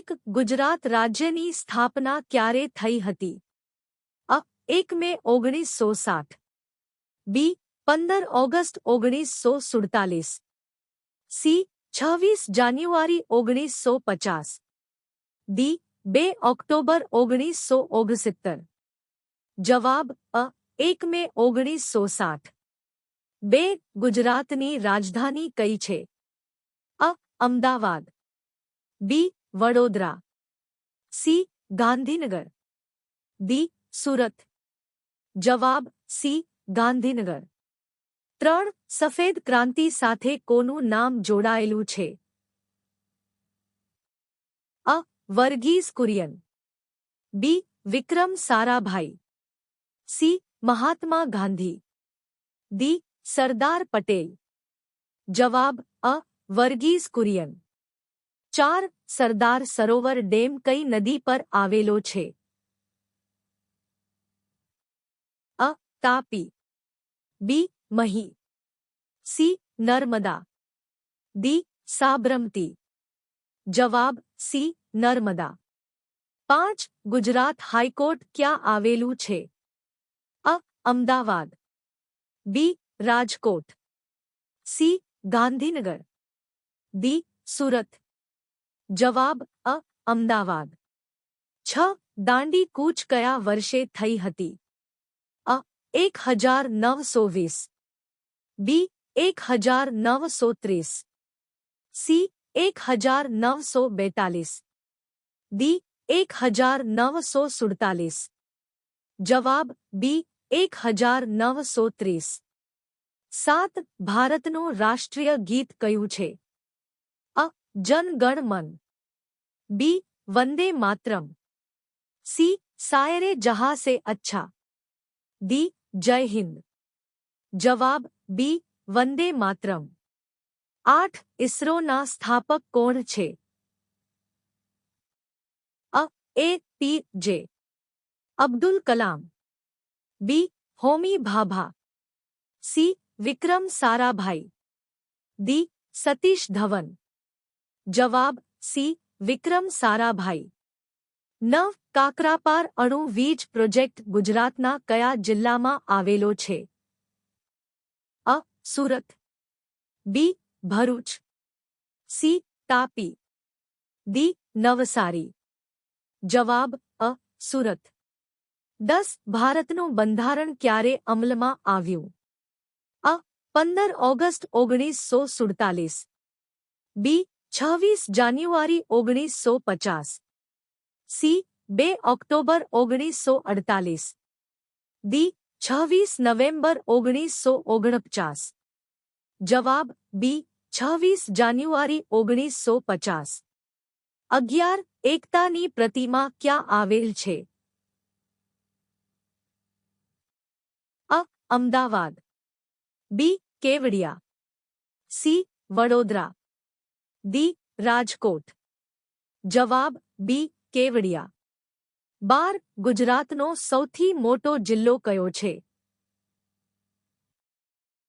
એક ગુજરાત રાજ્યની સ્થાપના ક્યારે થઈ હતી? અ. 1 મે 1960. બી. 15 ઓગસ્ટ 1947. સી. 26 જાન્યુઆરી 1950. ડી. 2 ઓક્ટોબર 1969. જવાબ અ. 1 મે 1960. 2. ગુજરાતની રાજધાની કઈ છે? અ. અમદાવાદ. બી. વડોદરા. સી. ગાંધીનગર. ડી. સુરત. જવાબ સી. ગાંધીનગર. 3. સફેદ ક્રાંતિ સાથે કોનું નામ જોડાયેલું છે? અ. વર્ગીઝ કુરિયન. બી. વિક્રમ સારાભાઈ. સી. મહાત્મા ગાંધી. ડી. સરદાર પટેલ. જવાબ અ. વર્ગીઝ કુરિયન. 4. સરદાર સરોવર ડેમ કઈ નદી પર આવેલો છે? અ. તાપી. બી. મહી. સી. નર્મદા. ડી. સાબરમતી. જવાબ સી. નર્મદા. 5. ગુજરાત હાઈકોર્ટ ક્યાં આવેલું છે? અ. અમદાવાદ. બી. રાજકોટ. સી. ગાંધીનગર. ડી. સુરત. જવાબ અ. અમદાવાદ. 6. દાંડી કૂચ કયા વર્ષે થઈ હતી? અ. 1920. બી. 1930. સી. 1942. ડી. 1947. જવાબ બી. 1930. 7. ભારતનું રાષ્ટ્રીય ગીત કયું છે? અ. જન ગણ મન. બી. વંદે માતરમ. સી. શાયરે જહાં સે અચ્છા. ડી. જય હિન્દ. જવાબ બી. વંદે માતરમ. 8. ઇસરોના સ્થાપક કોણ છે? અ. એ. પી. જે. અબ્દુલ કલામ. બી. હોમી ભાભા. સી. વિક્રમ સારાભાઈ. ડી. સતીશ ધવન. જવાબ સી. વિક્રમ સારાભાઈ. 9. કાકરાપાર અણુ વીજ પ્રોજેક્ટ ગુજરાતના કયા જિલ્લામાં આવેલો છે? અ. સુરત. બી. ભરૂચ. સી. તાપી. ડી. નવસારી. જવાબ અ. સુરત. 10. ભારતનું બંધારણ ક્યારે અમલમાં આવ્યું? અ. 15 ઓગસ્ટ 1947. બી. 26 જાન્યુઆરી 1950. સી. 2 ઓક્ટોબર 1948. ડી. 26 નવેમ્બર 1949. જવાબ બી. 26 જાન્યુઆરી 1950. 11. એકતાની પ્રતિમા ક્યાં આવેલ છે? અ. અમદાવાદ. બી. કેવડિયા. સી. વડોદરા. ડી. રાજકોટ. જવાબ બી. કેવડિયા. 12. ગુજરાતનો સૌથી મોટો જિલ્લો કયો છે?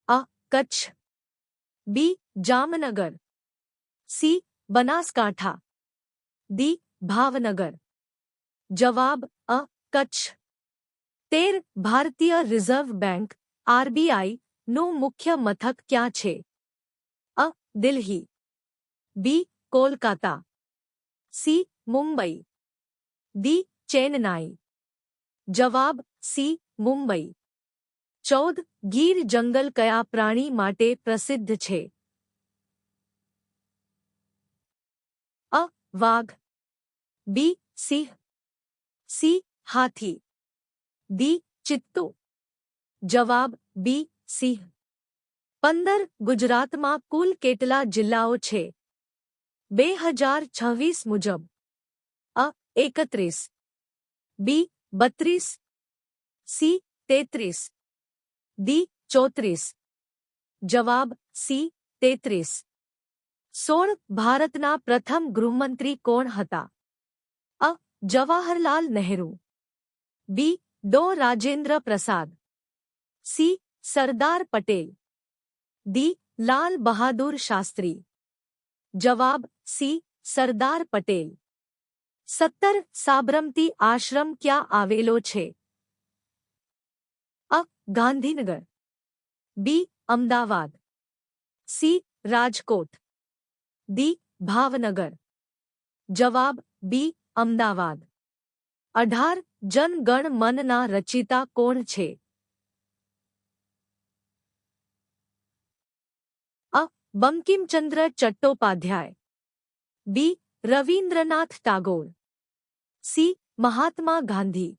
અ. કચ્છ. બી. જામનગર. સી. બનાસકાંઠા. ડી. ભાવનગર. જવાબ અ. કચ્છ. 13. ભારતીય રિઝર્વ બેંક આરબીઆઈ નું મુખ્ય મથક ક્યાં છે? અ. દિલ્હી. બી. કોલકાતા. સી. મુંબઈ. ડી. ચેન્નાઈ. જવાબ સી. મુંબઈ. 14. ગીર જંગલ કયા પ્રાણી માટે પ્રસિદ્ધ છે? અ. વાઘ. બી. સિંહ. સી. હાથી. ડી. ચિત્તો. જવાબ બી. સિંહ. 15. ગુજરાતમાં કુલ કેટલા જિલ્લાઓ છે? 2026 મુજબ. અ. 31. બી. 32. સી. 33. ડી. 34. જવાબ સી. 33. 16. ભારતના પ્રથમ ગૃહમંત્રી કોણ હતા? અ. જવાહરલાલ નહેરુ. બી. ડો. રાજેન્દ્ર પ્રસાદ. સી. સરદાર પટેલ. ડી. લાલ બહાદુર શાસ્ત્રી. જવાબ સી. સરદાર પટેલ. 17 સાબરમતી આશ્રમ ક્યાં આવેલો છે? અ. ગાંધીનગર, બી. અમદાવાદ, સી. રાજકોટ, ડી. ભાવનગર. જવાબ બી. અમદાવાદ. 18 જન ગણ મનના રચિતા કોણ છે? અ. બંકિમચંદ્ર ચટ્ટોપાધ્યાય, બી. રવીન્દ્રનાથ ટાગોર, સી. મહાત્મા ગાંધી,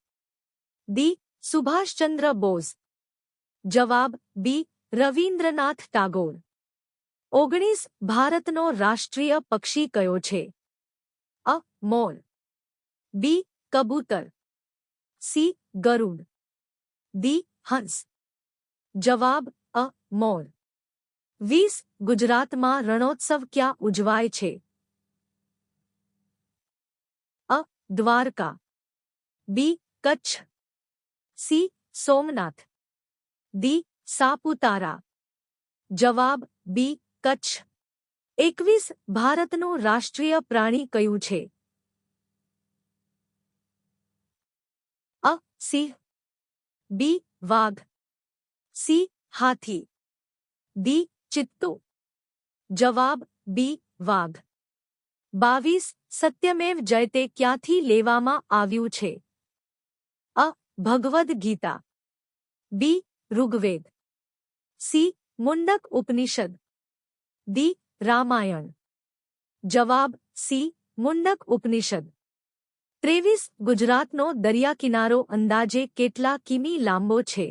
ડી. સુભાષચંદ્ર બોઝ. જવાબ બી. રવીન્દ્રનાથ ટાગોર. 19 ભારતનો રાષ્ટ્રીય પક્ષી કયો છે? અ. મોર, બી. કબૂતર, સી. ગરુડ, ડી. હંસ. જવાબ અ. મોર. 20 ગુજરાતમાં રણોત્સવ ક્યાં ઉજવાય છે? અ. દ્વારકા, બી. કચ્છ, સી. સોમનાથ, ડી. સાપુતારા. જવાબ બી. કચ્છ. 21 ભારતનું રાષ્ટ્રીય પ્રાણી કયું છે? અ. સિંહ, બી. વાઘ, સી. હાથી, ડી. ચિત્તો. જવાબ બી. વાઘ. 22 સત્યમેવ જયતે ક્યાંથી લેવામાં આવ્યું છે? અ. ભગવદ્ ગીતા, બી. ઋગ્વેદ, સી. મુંડક ઉપનિષદ, ડી. રામાયણ. જવાબ સી. મુંડક ઉપનિષદ. 23 ગુજરાતનો દરિયાકિનારો અંદાજે કેટલા કિમી લાંબો છે?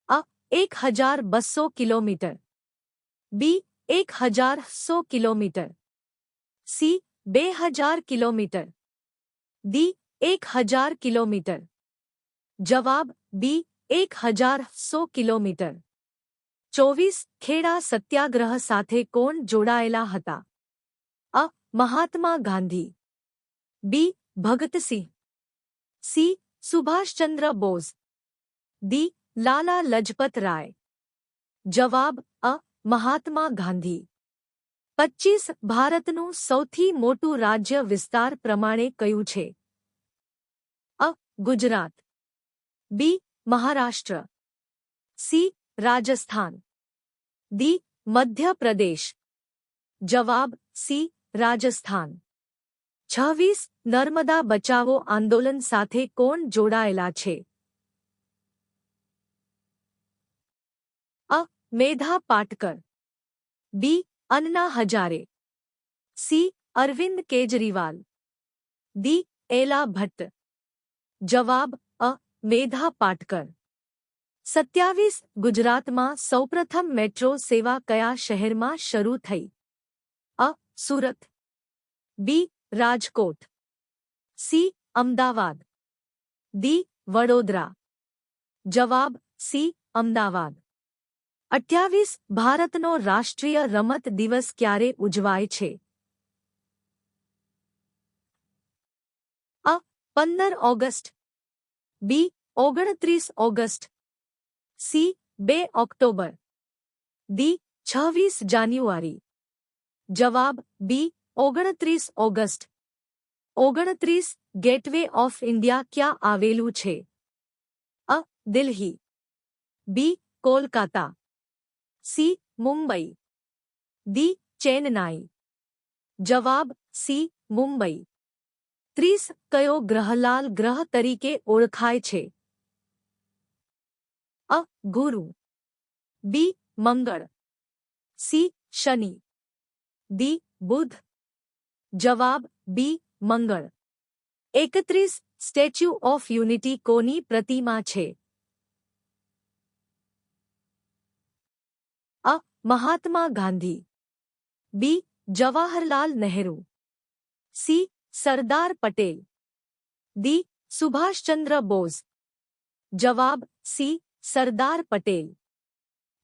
અ. 1200 કિલોમીટર, બી. 1100 kilometre, C. 2000 kilometre, D. 1000 kilometre. જવાબ બી. 1100 કિલોમીટર. 24 ખેડા સત્યાગ્રહ સાથે કોણ જોડાયેલા હતા? અ. મહાત્મા ગાંધી, બી. ભગતસિંહ, સી. સુભાષચંદ્ર બોઝ, ડી. લાલા લજપત રાય. જવાબ અ. મહાત્મા ગાંધી. 25 ભારતનું સૌથી મોટું રાજ્ય વિસ્તાર પ્રમાણે કયું છે? અ. ગુજરાત, બી. મહારાષ્ટ્ર, સી. રાજસ્થાન, ડી. મધ્ય પ્રદેશ. જવાબ સી. રાજસ્થાન. 26 નર્મદા બચાવો આંદોલન સાથે કોણ જોડાયેલા છે? અ. મેધા પાટકર, બી. અન્ના હજારે, સી. અરવિંદ કેજરીવાલ, ડી. એલા ભટ્ટ. જવાબ અ. મેધા પાટકર. 27 ગુજરાતમાં સૌપ્રથમ મેટ્રો સેવા કયા શહેરમાં શરૂ થઈ? અ. સુરત, બી. રાજકોટ, સી. અમદાવાદ, ડી. વડોદરા. જવાબ સી. અમદાવાદ. 28 ભારતનો રાષ્ટ્રીય રમત દિવસ ક્યારે ઉજવાય છે? અ. 15 ઓગસ્ટ, બી. 29 ઓગસ્ટ, સી. 2 October, D. 26 જાન્યુઆરી. જવાબ બી. 29 ઓગસ્ટ. 29 ગેટવે ઓફ ઇન્ડિયા ક્યાં આવેલું છે? અ. દિલ્હી, બી. કોલકાતા, સી. મુંબઈ, ડી. ચેન્નાઈ. જવાબ સી. મુંબઈ. 30 કયો ગ્રહ લાલ ગ્રહ તરીકે ઓળખાય છે? અ. ગુરુ, બી. મંગળ, સી. શનિ, ડી. બુધ. જવાબ બી. મંગળ. 31 સ્ટેચ્યુ ઓફ યુનિટી કોની પ્રતિમા છે? અ. મહાત્મા ગાંધી, બી. જવાહરલાલ નહેરુ, સી. સરદાર પટેલ, ડી. સુભાષચંદ્ર બોઝ. જવાબ સી. સરદાર પટેલ.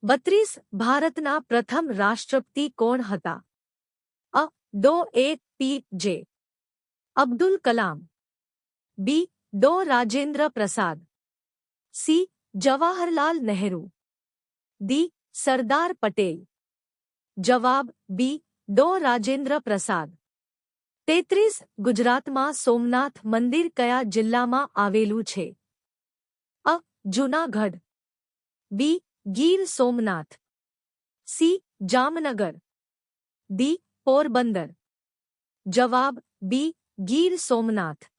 32 ભારતના પ્રથમ રાષ્ટ્રપતિ કોણ હતા? અ. ડો. એ.પી.જે. અબ્દુલ કલામ, બી. ડો. રાજેન્દ્ર પ્રસાદ, સી. જવાહરલાલ નહેરુ, ડી. સરદાર પટેલ. જવાબ બી. ડો. રાજેન્દ્ર પ્રસાદ. 33 ગુજરાતમાં સોમનાથ મંદિર કયા જિલ્લામાં આવેલું છે? અ. જૂનાગઢ, બી. ગીર સોમનાથ, સી. જામનગર, ડી. પોરબંદર. જવાબ બી. ગીર સોમનાથ.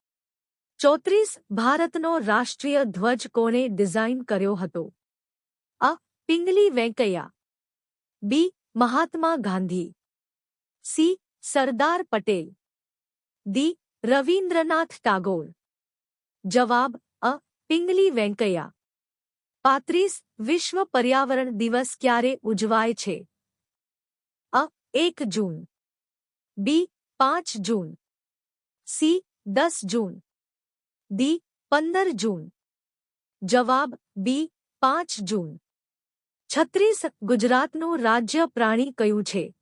34 ભારતનો રાષ્ટ્રીય ધ્વજ કોણે ડિઝાઇન કર્યો હતો? અ. પિંગલી વેંકૈયા, બી. મહાત્મા ગાંધી, સી. સરદાર પટેલ, ડી. રવિન્દ્રનાથ ટાગોર. જવાબ અ. પિંગલી વેંકૈયા. 35 વિશ્વ પર્યાવરણ દિવસ ક્યારે ઉજવાય છે? અ. 1 જૂન, બી. 5 જૂન, સી. 10 જૂન, ડી. 15 જૂન. જવાબ બી. 5 જૂન. 36 ગુજરાતનું રાજ્ય પ્રાણી કયું છે?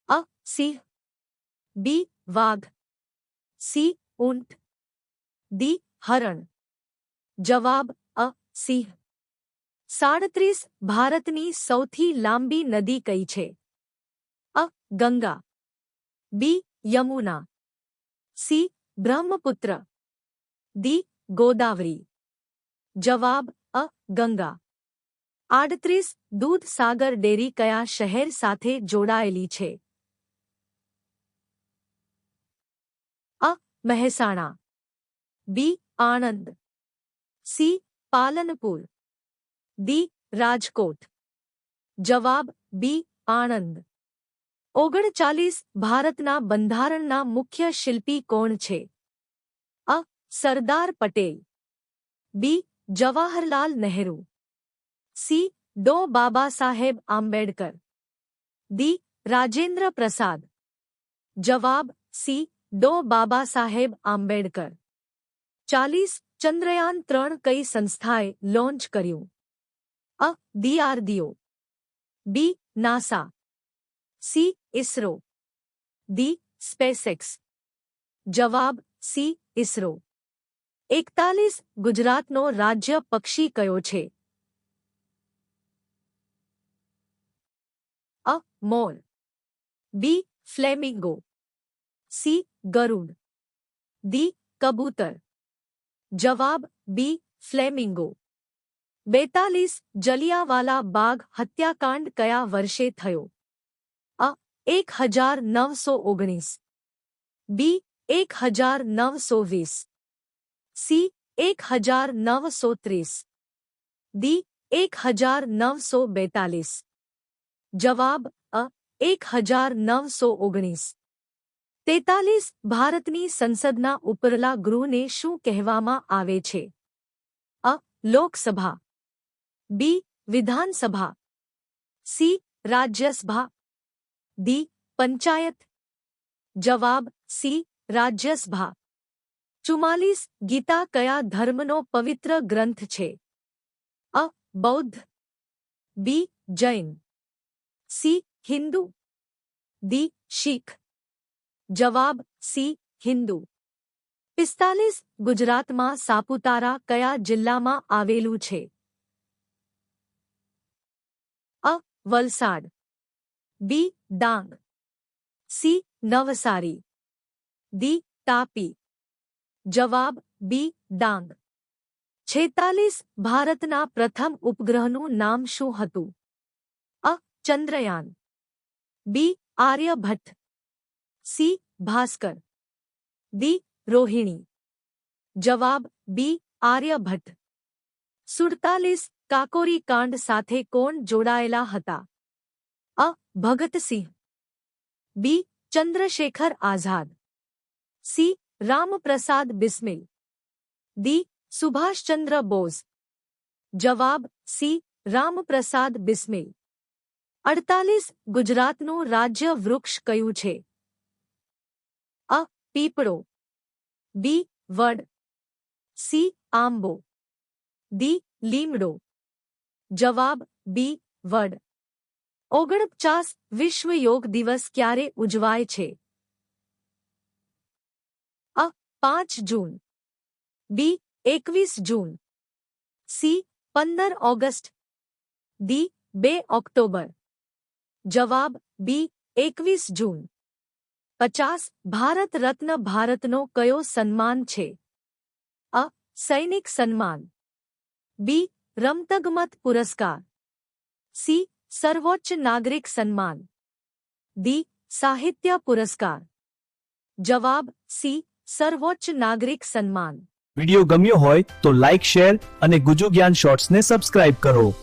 અ. સિંહ, બી. વાઘ, સી. ઊંટ, ડી. હરણ. જવાબ અ. સિંહ. 37 ભારતની સૌથી લાંબી નદી કઈ છે? અ. ગંગા, બી. યમુના, સી. બ્રહ્મપુત્ર, ડી. ગોદાવરી. જવાબ અ. ગંગા. 38 દૂધ સાગર ડેરી કયા શહેર સાથે જોડાયેલી છે? અ. મહેસાણા, બી. આણંદ, સી. પાલનપુર, ડી. રાજકોટ. જવાબ બી. આણંદ. 39 ભારતના બંધારણના મુખ્ય શિલ્પી કોણ છે? અ. સરદાર પટેલ, બી. જવાહરલાલ નહેરુ, સી. ડો. બાબા સાહેબ આંબેડકર, ડી. રાજેન્દ્ર પ્રસાદ. જવાબ સી. ડો. બાબા સાહેબ આંબેડકર. 40 ચંદ્રયાન-3 કઈ સંસ્થાએ લોન્ચ કર્યું? અ. DRDO, B. NASA, C. ISRO, D. SpaceX. જવાબ સી. ઇસરો. 41 ગુજરાતનો રાજ્ય પક્ષી કયો છે? અ. મોર, બી. Flamingo, C. ગરુડ, ડી. કબૂતર. જવાબ બી. ફ્લેમિંગો. 42 જલિયાવાલા બાગ હત્યાકાંડ કયા વર્ષે થયો? અ. 1919, બી. 1920, સી. 1930, ડી. 1942. જવાબ અ. 1919. 43 ભારતની સંસદના ઉપરલા ગૃહને શું કહેવામાં આવે છે? અ. લોકસભા, બી. વિધાનસભા, સી. રાજ્યસભા, ડી. પંચાયત. જવાબ સી. રાજ્યસભા. 44 ગીતા કયા ધર્મનો પવિત્ર ગ્રંથ છે? અ. બૌદ્ધ, બી. જૈન, સી. હિન્દુ, ડી. શીખ. જવાબ સી. હિન્દુ. 45 ગુજરાતમાં સાપુતારા કયા જિલ્લામાં આવેલું છે? અ. વલસાડ, બી. ડાંગ, સી. નવસારી, ડી. તાપી. જવાબ બી. ડાંગ. 46 ભારતના પ્રથમ ઉપગ્રહનું નામ શું હતું? અ. ચંદ્રયાન, બી. આર્યભટ્ટ, સી. ભાસ્કર, ડી. રોહિણી. જવાબ બી. આર્યભટ્ટ. 47 કાકોરી કાંડ સાથે કોણ જોડાયેલા હતા? અ. ભગતસિંહ, બી. ચંદ્રશેખર આઝાદ, સી. રામપ્રસાદ બિસ્મિલ, ડી. સુભાષચંદ્ર બોઝ. જવાબ સી. રામપ્રસાદ બિસ્મિલ. 48 ગુજરાતનું રાજ્ય વૃક્ષ કયું છે? અ. પીપળો, બી. વડ, સી. આંબો, ડી. લીમડો. જવાબ બી. વડ. 49 વિશ્વ યોગ દિવસ ક્યારે ઉજવાય છે? અ. 5 જૂન, બી. 21 જૂન, સી. 15 August, D. 2 ઓક્ટોબર. જવાબ બી. 21 જૂન. 50 ભારત રત્ન ભારતનો કયો સન્માન છે? અ. સૈનિક સન્માન, બી. રમતગમત પુરસ્કાર, સી. સર્વોચ્ચ નાગરિક સન્માન, ડી. સાહિત્ય પુરસ્કાર. જવાબ સી. સર્વોચ્ચ નાગરિક સન્માન. વિડિયો ગમ્યો હોય તો લાઇક, શેર અને ગુજુ જ્ઞાન શોર્ટ્સને સબસ્ક્રાઇબ કરો.